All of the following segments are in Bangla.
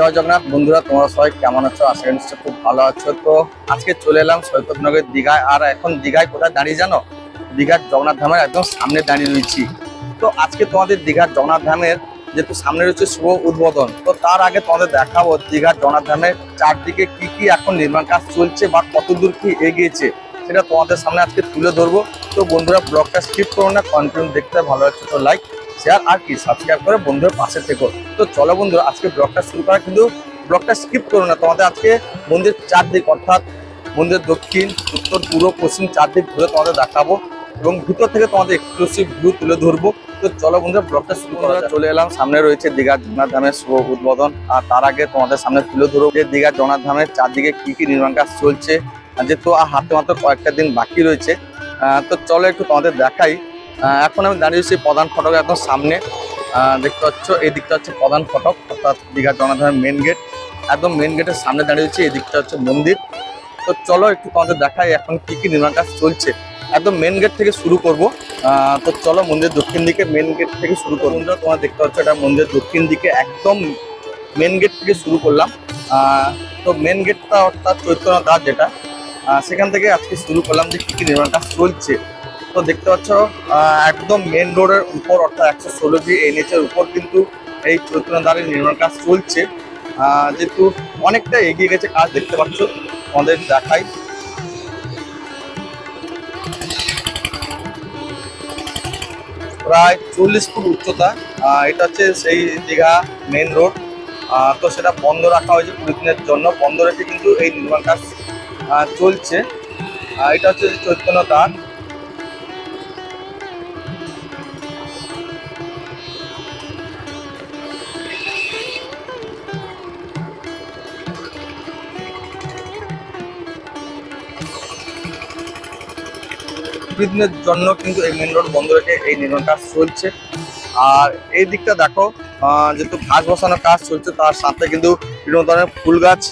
জয় জগন্নাথ বন্ধুরা, তোমরা সবাই কেমন আছো? আশা করি নিশ্চয়ই খুব ভালো আছো। তো আজকে চলে এলাম সৈকতনগর দীঘায়। আর এখন দীঘায় কোথায় দাঁড়িয়ে জানো? দীঘার জগন্নাথ ধামের একদম সামনে দাঁড়িয়ে রয়েছি। তো আজকে তোমাদের দীঘার জগন্নাথ ধামের যেহেতু সামনে রয়েছে শুভ উদ্বোধন, তো তার আগে তোমাদের দেখাবো দীঘার জগন্নাথ ধামের চারদিকে কি কি এখন নির্মাণ কাজ চলছে বা কতদূর কি এগিয়েছে, সেটা তোমাদের সামনে আজকে তুলে ধরবো। তো বন্ধুরা ব্লগটা স্কিপ করো না, কন্টিনিউ দেখতে ভালো লাগছে তো লাইক শেয়ার আর কি সাবস্ক্রাইব করে বন্ধুদের পাশে থেকো। তো চলো বন্ধুরা আজকে ব্লগটা শুরু করা, কিন্তু ব্লগটা স্কিপ করো না। তোমাদের আজকে মন্দির চারদিক অর্থাৎ মন্দির দক্ষিণ, উত্তর, পূর্ব, পশ্চিম চারদিক ঘুরে তোমাদের দেখাবো এবং ভিতর থেকে তোমাদের এক্সক্লুসিভ ভিউ তুলে ধরবো। তো চলো বন্ধুরা ব্লগটা শুরু করা। চলে এলাম, সামনে রয়েছে দীঘার জগন্নাথ ধামের শুভ উদ্বোধন। আর তার আগে তোমাদের সামনে তুলে ধরবো যে দীঘার জগন্নাথ ধামের চারদিকে কি কি নির্মাণ কাজ চলছে, যেহেতু হাতে মাত্র কয়েকটা দিন বাকি রয়েছে। তো চলো একটু তোমাদের দেখাই। এখন আমি দাঁড়িয়েছি প্রধান ফটকের একদম সামনে। দেখতে পাচ্ছ এই দিকটা হচ্ছে প্রধান ফটক অর্থাৎ দীঘার জগন্নাথ ধামের মেন গেট। একদম মেন গেটের সামনে দাঁড়িয়েছি, এই দিকটা হচ্ছে মন্দির। তো চলো একটু তোমাদের দেখাই এখন কি কি নির্মাণ কাজ চলছে। একদম মেন গেট থেকে শুরু করব। তো চলো মন্দির দক্ষিণ দিকে মেন গেট থেকে শুরু করবো। তোমরা দেখতে পাচ্ছ এটা মন্দির দক্ষিণ দিকে একদম মেন গেট থেকে শুরু করলাম। তো মেন গেটটা অর্থাৎ চৈতন্য দ্বার যেটা, সেখান থেকে আজকে শুরু করলাম যে কি কি নির্মাণ কাজ চলছে। তো দেখতে পাচ্ছ একদম মেন রোডের উপর অর্থাৎ 116 NH এর উপর কিন্তু এই চৈতন্য দ্বারের নির্মাণ কাজ চলছে। যেহেতু অনেকটা এগিয়ে গেছে কাজ, দেখতে পাচ্ছ আমাদের দেখাই। প্রায় 40 ফুট উচ্চতা। এটা হচ্ছে সেই দীঘা মেন রোড। তো সেটা বন্ধ রাখা হয়েছে 20 দিনের জন্য, বন্ধ রেখে কিন্তু এই নির্মাণ কাজ চলছে। এটা হচ্ছে চৈতন্য দ্বার। দিনের জন্য কিন্তু এই মেন রোড বন্ধ রেখে এই নির্মাণ কাজ চলছে। আর এই দিকটা দেখো, যেহেতু ঘাস বসানোর কাজ চলছে তার সাথে কিন্তু বিভিন্ন ধরনের ফুল গাছ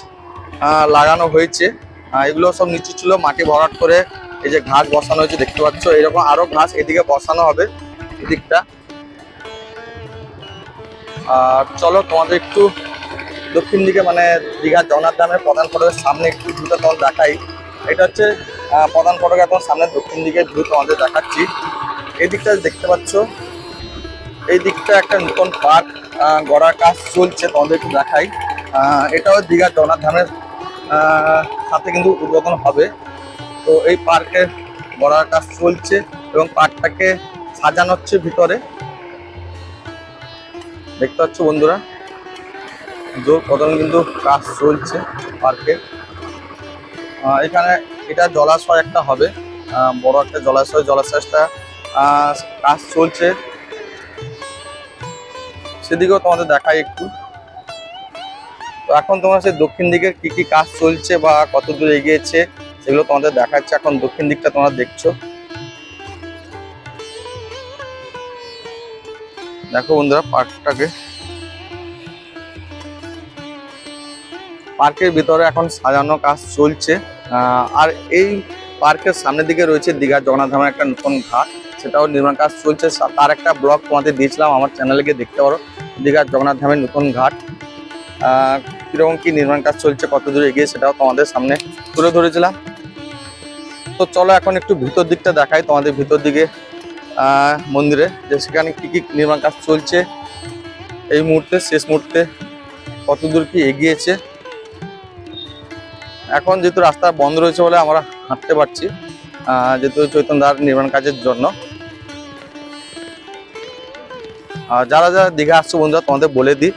লাগানো হয়েছে। এগুলো সব নিচু ছিল, মাটি ভরাট করে এই যে ঘাস বসানো হয়েছে দেখতে পাচ্ছ। এরকম আরো ঘাস এদিকে বসানো হবে এদিকটা। আর চলো তোমাদের একটু দক্ষিণ দিকে মানে দীঘার জগন্নাথ ধামের প্রধান ফটকের সামনে একটু ভিউটা তোমাদের দেখাই। এটা হচ্ছে প্রধান ফটক, এখন সামনে দক্ষিণ দিকে ভিউ তোমাদের দেখাচ্ছি। এই দিকটা দেখতে পাচ্ছ, এই দিকটা একটা নতুন পার্ক গড়ার কাজ চলছে, তোমাদের একটু দেখাই। এটাও দীঘার জগন্নাথ ধামের সাথে কিন্তু উদ্বোধন হবে। তো এই পার্কে গড়ার কাজ চলছে এবং পার্কটাকে সাজানো হচ্ছে ভিতরে, দেখতে পাচ্ছ বন্ধুরা। জোর কদমে কিন্তু কাজ চলছে পার্কে। এখানে এটা জলাশয় একটা হবে, বড় একটা জলাশয়টা কাজ চলছে, সেদিকেও তোমাদের দেখাই একটু। তো এখন তোমরা সেই দক্ষিণ দিকে কি কি কাজ চলছে বা কত দূর এগিয়েছে সেগুলো তোমাদের দেখাচ্ছে। এখন দক্ষিণ দিকটা তোমরা দেখছো, দেখো বন্ধুরা পার্কটাকে। পার্কের ভিতরে এখন সাজানো কাজ চলছে। আর এই পার্কের সামনের দিকে রয়েছে দীঘার জগন্নাথ ধামের একটা নতুন ঘাট, সেটাও নির্মাণ কাজ চলছে। তার একটা ব্লগ তোমাদের দিয়েছিলাম, আমার চ্যানেলে গিয়ে দেখতে পারো। দীঘার জগন্নাথ ধামের নতুন ঘাট কিরকম কি নির্মাণ কাজ চলছে, কত দূর এগিয়ে সেটাও তোমাদের সামনে তুলে ধরেছিলাম। তো চলো এখন একটু ভিতর দিকটা দেখাই তোমাদের, ভিতর দিকে মন্দিরে যে সেখানে কি কি নির্মাণ কাজ চলছে এই মুহূর্তে, শেষ মুহূর্তে কত দূর কি এগিয়েছে। এখন যেহেতু রাস্তা বন্ধ রয়েছে বলে আমরা হাঁটতে পারছি, যেহেতু চৈতন্য দ্বার নির্মাণ কাজের জন্য। যারা যারা দীঘা আসছো বন্ধুরা তোমাদের বলে দিই,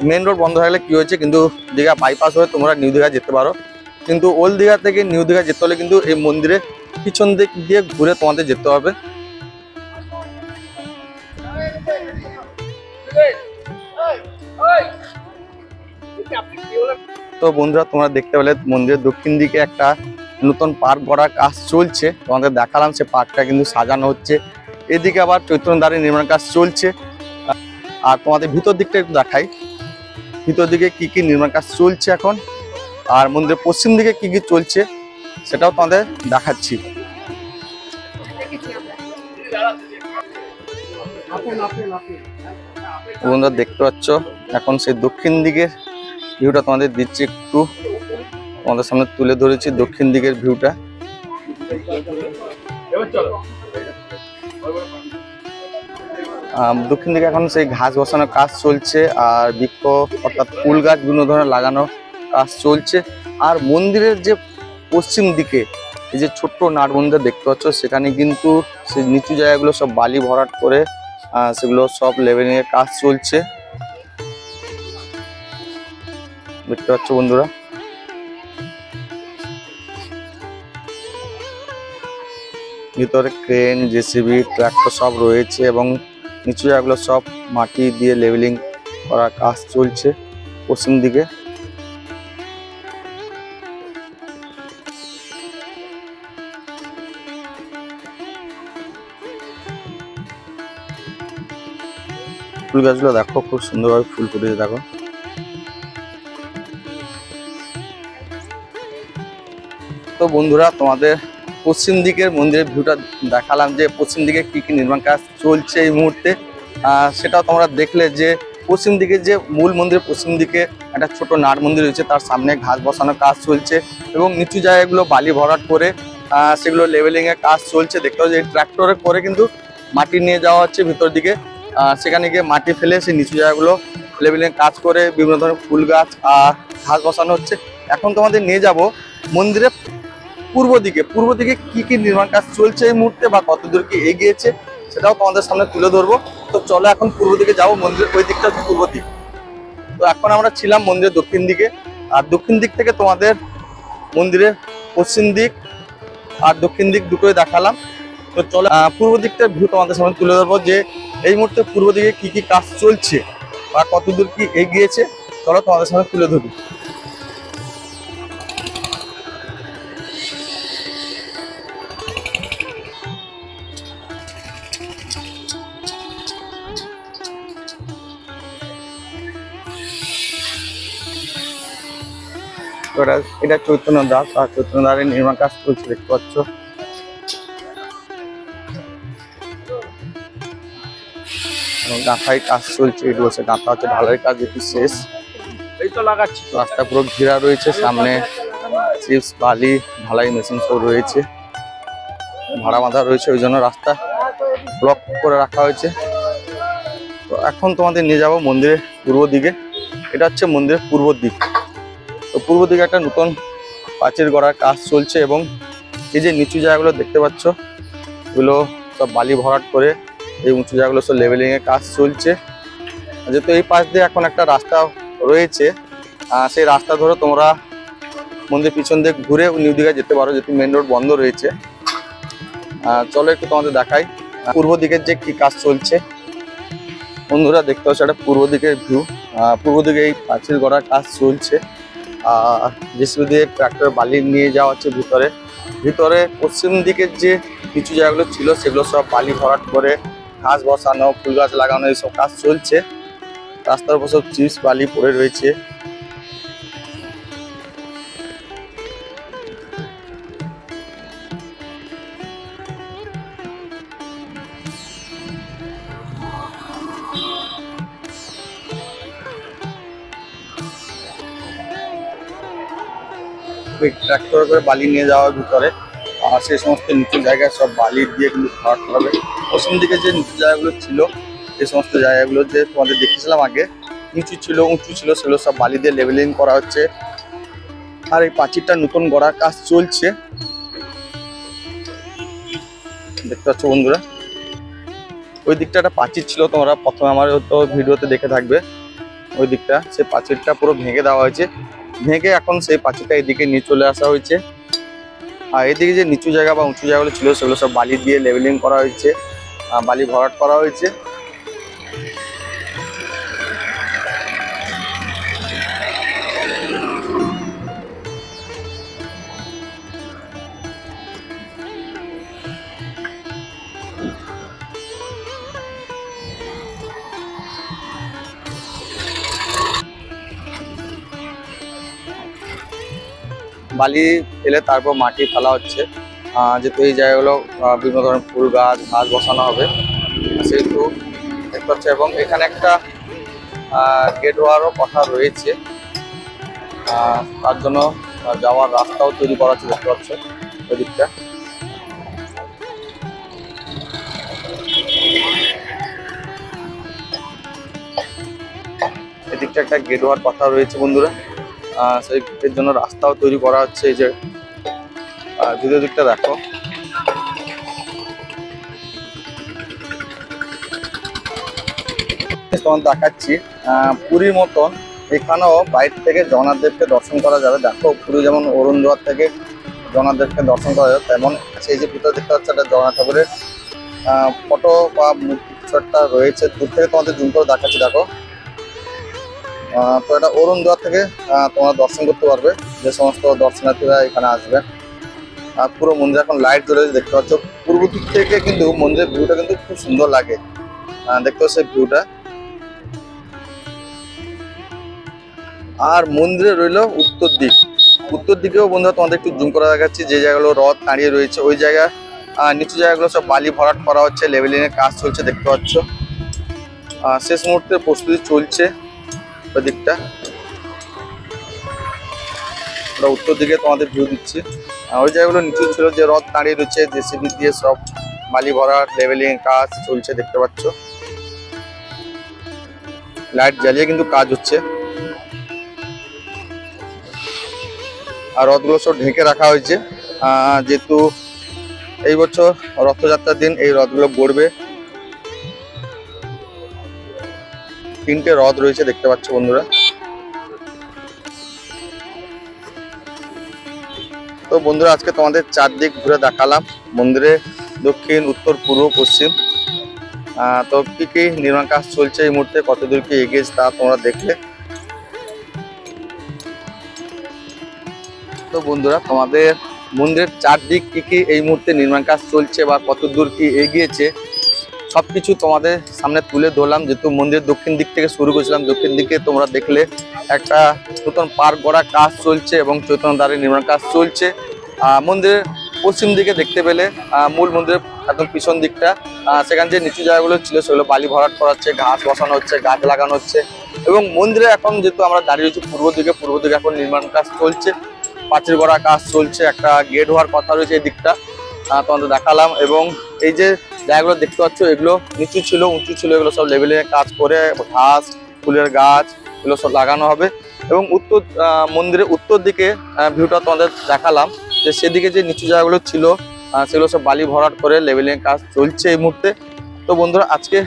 মেন রোড বন্ধ হয়ে গেলে কি হয়েছে, কিন্তু দীঘা বাইপাস হয়ে তোমরা নিউ দীঘা যেতে পারো। কিন্তু ওল্ড দীঘা থেকে নিউ দীঘা যেতে হলে কিন্তু এই মন্দিরে পিছন দিক দিয়ে ঘুরে তোমাদের যেতে হবে। তো বন্ধুরা তোমরা দেখতে পেলে মন্দিরের দক্ষিণ দিকে একটা নতুন পার্ক গড়ার কাজ চলছে, তোমাদের দেখালাম। সে পার্কটা কিন্তু সাজানো হচ্ছে। এদিকে আবার চৈতন্য দ্বারের নির্মাণ কাজ চলছে। আর তোমাদের ভিতর দিকটা একটু দেখাই, ভিতর দিকে কি কি নির্মাণ কাজ চলছে এখন, আর মন্দিরের পশ্চিম দিকে কি কি চলছে সেটাও তোমাদের দেখাচ্ছি। বন্ধুরা দেখতে পাচ্ছ এখন সেই দক্ষিণ দিকে ভিউটা তোমাদের দিচ্ছি, একটু তোমাদের সামনে তুলে ধরেছি দক্ষিণ দিকের ভিউটা। দক্ষিণ দিকে এখন সেই ঘাস বসানোর কাজ চলছে, আর বৃক্ষ অর্থাৎ ফুল গাছ বিভিন্ন ধরনের লাগানোর কাজ চলছে। আর মন্দিরের যে পশ্চিম দিকে এই যে ছোট্ট নাট মন্দির দেখতে পাচ্ছ, সেখানে কিন্তু সেই নিচু জায়গাগুলো সব বালি ভরাট করে সেগুলো সব লেভেলিং এর কাজ চলছে, দেখতে পাচ্ছ বন্ধুরা। ভিতরে ক্রেন, জেসিবি, ট্রাক্টর সব রয়েছে এবং নিচু জায়গাগুলো সব মাটি দিয়ে লেভেলিং করার কাজ চলছে পশ্চিম দিকে। ফুল গাছগুলো দেখো, খুব সুন্দরভাবে ফুল ফুটেছে দেখো। তো বন্ধুরা, তোমাদের পশ্চিম দিকের মন্দিরের ভিউটা দেখালাম, যে পশ্চিম দিকে কি কি নির্মাণ কাজ চলছে এই মুহূর্তে। সেটাও তোমরা দেখলে যে পশ্চিম দিকে যে মূল মন্দিরের পশ্চিম দিকে একটা ছোট নাট মন্দির রয়েছে, তার সামনে ঘাস বসানোর কাজ চলছে এবং নিচু জায়গাগুলো বালি ভরাট করে সেগুলো লেভেলিং এর কাজ চলছে। দেখতে পাচ্ছি ট্রাক্টরে করে কিন্তু মাটি নিয়ে যাওয়া হচ্ছে ভিতর দিকে, সেখানে গিয়ে মাটি ফেলে সেই নিচু জায়গাগুলো লেভেলিং কাজ করে বিভিন্ন ধরনের ফুল গাছ আর ঘাস বসানো হচ্ছে। এখন তোমাদের নিয়ে যাব মন্দিরের পূর্ব দিকে কি কি নির্মাণ কাজ চলছে এই মুহূর্তে বা কতদূর কি এগিয়েছে সেটাও তোমাদের সামনে তুলে ধরবো। তো চলো এখন পূর্ব দিকে যাবো, মন্দিরের ওই দিকটা হচ্ছে পূর্ব দিক। তো এখন আমরা ছিলাম মন্দিরের দক্ষিণ দিকে, আর দক্ষিণ দিক থেকে তোমাদের মন্দিরের পশ্চিম দিক আর দক্ষিণ দিক দুটোই দেখালাম। তো চলো পূর্ব দিকটার ভিউ তোমাদের সামনে তুলে ধরবো, যে এই মুহূর্তে পূর্ব দিকে কি কি কাজ চলছে বা কতদূর কি এগিয়েছে, চলো তোমাদের সামনে তুলে ধরি। এটা চৈতন্য দাস, আর চৈতন্য দাসের নির্মাণ কাজ চলছে দেখতে পাচ্ছ। গাঁথায় কাজ চলছে, এটি বসে গাঁথা হচ্ছে, ঢালাই কাজ একটু শেষ, এই তো লাগাচ্ছি। রাস্তা পুরো ঘেরা রয়েছে, সামনে চিপস, বালি, ঢালাই মেশিন সব রয়েছে, ভাড়া বাঁধা রয়েছে, ওই জন্য রাস্তা ব্লক করে রাখা হয়েছে। তো এখন তোমাদের নিয়ে যাবো মন্দিরের পূর্ব দিকে। এটা হচ্ছে মন্দিরের পূর্ব দিক। তো পূর্ব দিকে একটা নতুন প্রাচীর গড়ার কাজ চলছে এবং এই যে নিচু জায়গাগুলো দেখতে পাচ্ছ, এগুলো সব বালি ভরাট করে এই উঁচু জায়গাগুলো সব লেভেলিং এর কাজ চলছে। যেহেতু এই পাশ দিয়ে এখন একটা রাস্তা রয়েছে, সেই রাস্তা ধরে তোমরা মন্দির পিছন দিয়ে ঘুরে নিউ দিঘায় যেতে পারো, যেহেতু মেন রোড বন্ধ রয়েছে। চলো একটু তোমাদের দেখাই পূর্ব দিকের যে কি কাজ চলছে। বন্ধুরা দেখতে পাচ্ছ একটা পূর্ব দিকের ভিউ, পূর্ব দিকে এই প্রাচীর গড়ার কাজ চলছে, আর জেসিবি দিয়ে ট্রাক্টর বালি নিয়ে যাওয়া হচ্ছে ভিতরে পশ্চিম দিকের যে কিছু জায়গাগুলো ছিল সেগুলো সব বালি ভরাট করে ঘাস বসানো, ফুল গাছ লাগানো এইসব কাজ চলছে। রাস্তার উপর সব চিপস বালি পড়ে রয়েছে। ট্রাক্টর করে বালি নিয়ে যাওয়ার ভিতরে, আর সেই সমস্ত নিচু জায়গায় সব বালি দিয়ে কিন্তু ভরাট হবে। পশ্চিম দিকে যে নিচু জায়গাগুলো ছিল, এই সমস্ত জায়গাগুলো যে তোমাদের দেখেছিলাম আগে নিচু ছিল, উঁচু ছিল, সেগুলো সব বালি দিয়ে লেভেলিং করা হচ্ছে। আর এই প্রাচীরটা নতুন গড়ার কাজ চলছে দেখতে পাচ্ছ বন্ধুরা। ওই দিকটা একটা প্রাচীর ছিল, তোমরা প্রথমে আমার হয়তো ভিডিওতে দেখে থাকবে। ওই দিকটা সেই প্রাচীরটা পুরো ভেঙে দেওয়া হয়েছে, ভেঙে এখন সেই প্রাচীরটা এদিকে নিয়ে চলে আসা হয়েছে। আর এদিকে যে নিচু জায়গা বা উঁচু জায়গাগুলো ছিল সেগুলো সব বালি দিয়ে লেভেলিং করা হয়েছে, বালি ভরাট করা হয়েছে। বালি ফেলে তারপর মাটি ফেলা হচ্ছে, যেহেতু এই জায়গাগুলো বিভিন্ন ধরনের ফুল গাছ ঘাস বসানো হবে সেহেতু দেখতে পাচ্ছে। এবং এখানে একটা গেট হওয়ারও কথা রয়েছে, তার জন্য যাওয়ার রাস্তাও তৈরি করা হচ্ছে, দেখতে পাচ্ছ ওই দিকটা। এদিকটা একটা গেট হওয়ার কথা রয়েছে বন্ধুরা, সেই গেটের জন্য রাস্তাও তৈরি করা হচ্ছে। এই যে দ্বিতীয় দিকটা দেখো, তোমার দেখাচ্ছি পুরীর মতন এখানেও বাইরে থেকে জগন্নাথ দেবকে দর্শন করা যাবে। দেখো পুরী যেমন অরুণদুয়ার থেকে জগন্নাথ দেবকে দর্শন করা যাবে, তেমন সেই যে ভিতরে দেখতে পাচ্ছ একটা জগন্নাথ ঠাকুরের ফটো বা মূর্তি কিছু একটা রয়েছে। দূর থেকে তোমাদের জুম করে দেখাচ্ছি, দেখো। তো এটা অরুণদুয়ার থেকে তোমরা দর্শন করতে পারবে, যে সমস্ত দর্শনার্থীরা এখানে আসবে। পুরো মন্দির এখন লাইট জ্বলে দেখতে পাচ্ছ। পূর্ব দিক থেকে কিন্তু মন্দিরের ভিউটা কিন্তু খুব সুন্দর লাগে, দেখতে পাচ্ছ ভিউটা। আর মন্দিরে রইলো উত্তর দিক। উত্তর দিকেও বন্ধুরা তোমাদের একটু জুম করে দেখাচ্ছি, যে জায়গাগুলো রথ দাঁড়িয়ে রয়েছে ওই জায়গা নিচু জায়গাগুলো সব বালি ভরাট করা হচ্ছে, লেভেলিং এর কাজ চলছে দেখতে পাচ্ছ। শেষ মুহূর্তে প্রস্তুতি চলছে ওই দিকটা। উত্তর দিকে তোমাদের ভিউ দিচ্ছি। ওই জায়গাগুলো নিচু ছিল, যে রথ দাঁড়িয়ে রয়েছে জেসিবি দিয়ে সব বালি ভরাট লেভেলিং কাজ চলছে দেখতে পাচ্ছ। লাইট জ্বালিয়ে কিন্তু কাজ হচ্ছে। আর রথগুলো সব ঢেকে রাখা হয়েছে, যেহেতু এই বছর রথযাত্রার দিন এই রথগুলো গড়বে। 3টে রথ রয়েছে দেখতে পাচ্ছ বন্ধুরা। তো বন্ধুরা আজকে তোমাদের চারদিক ঘুরে দেখালাম মন্দিরে, দক্ষিণ, উত্তর, পূর্ব, পশ্চিম। তো কি কি নির্মাণ কাজ চলছে এই মুহূর্তে, কতদূর কি এগিয়েছে তা তোমরা দেখলে। তো বন্ধুরা তোমাদের মন্দিরের চারদিক কি কি এই মুহূর্তে নির্মাণ কাজ চলছে বা কতদূর কি এগিয়েছে সবকিছু তোমাদের সামনে তুলে ধরলাম। যেহেতু মন্দিরের দক্ষিণ দিক থেকে শুরু করেছিলাম, দক্ষিণ দিকে তোমরা দেখলে একটা নতুন পার্ক গড়ার কাজ চলছে এবং চৈতন্যদ্বারের নির্মাণ কাজ চলছে। মন্দিরের পশ্চিম দিকে দেখতে পেলে মূল মন্দিরের একদম পিছন দিকটা, সেখানে যে নিচু জায়গাগুলো ছিল সেগুলো বালি ভরাট করা হচ্ছে, ঘাস বসানো হচ্ছে, গাছ লাগানো হচ্ছে। এবং মন্দিরে এখন যেহেতু আমরা দাঁড়িয়ে রয়েছি পূর্ব দিকে এখন নির্মাণ কাজ চলছে, পাঁচিল গড়া কাজ চলছে, একটা গেট হওয়ার কথা রয়েছে এই দিকটা তোমাদের দেখালাম। এবং এই যে জায়গাগুলো দেখতে পাচ্ছ এগুলো নিচু ছিল, উঁচু ছিল, এগুলো সব লেভেলে কাজ করে ঘাস, ফুলের গাছ এগুলো সব লাগানো হবে। এবং মন্দিরের উত্তর দিকে ভিউটা তোমাদের দেখালাম, যে সেদিকে যে নিচু জায়গাগুলো ছিল সেগুলো সব বালি ভরাট করে লেভেলিং কাজ চলছে এই মুহূর্তে। তো বন্ধুরা আজকে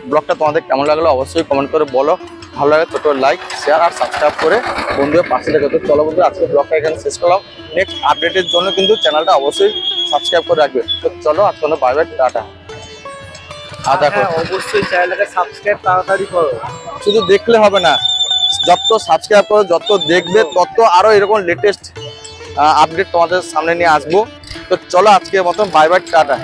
ব্লগটা তোমাদের কেমন লাগলো অবশ্যই কমেন্ট করে বলো। ভালো লাগে ছোট লাইক, শেয়ার আর সাবস্ক্রাইব করে বন্ধুদের পাশে থেকে। তো চলো বন্ধুরা আজকে ব্লগটা এখানে শেষ করলাম। নেক্সট আপডেটের জন্য কিন্তু চ্যানেলটা অবশ্যই সাবস্ক্রাইব করে রাখবে। তো চলো আজকে বাই বাই, টাটা। দেখো অবশ্যই চ্যানেলটাকে সাবস্ক্রাইব তাড়াতাড়ি করো, শুধু দেখলে হবে না, যত সাবস্ক্রাইব করো যত দেখবে তত আরো এরকম লেটেস্ট আপডেট তোমাদের সামনে নিয়ে আসবো। তো চলো আজকের মতন বাই বাই, টাটা।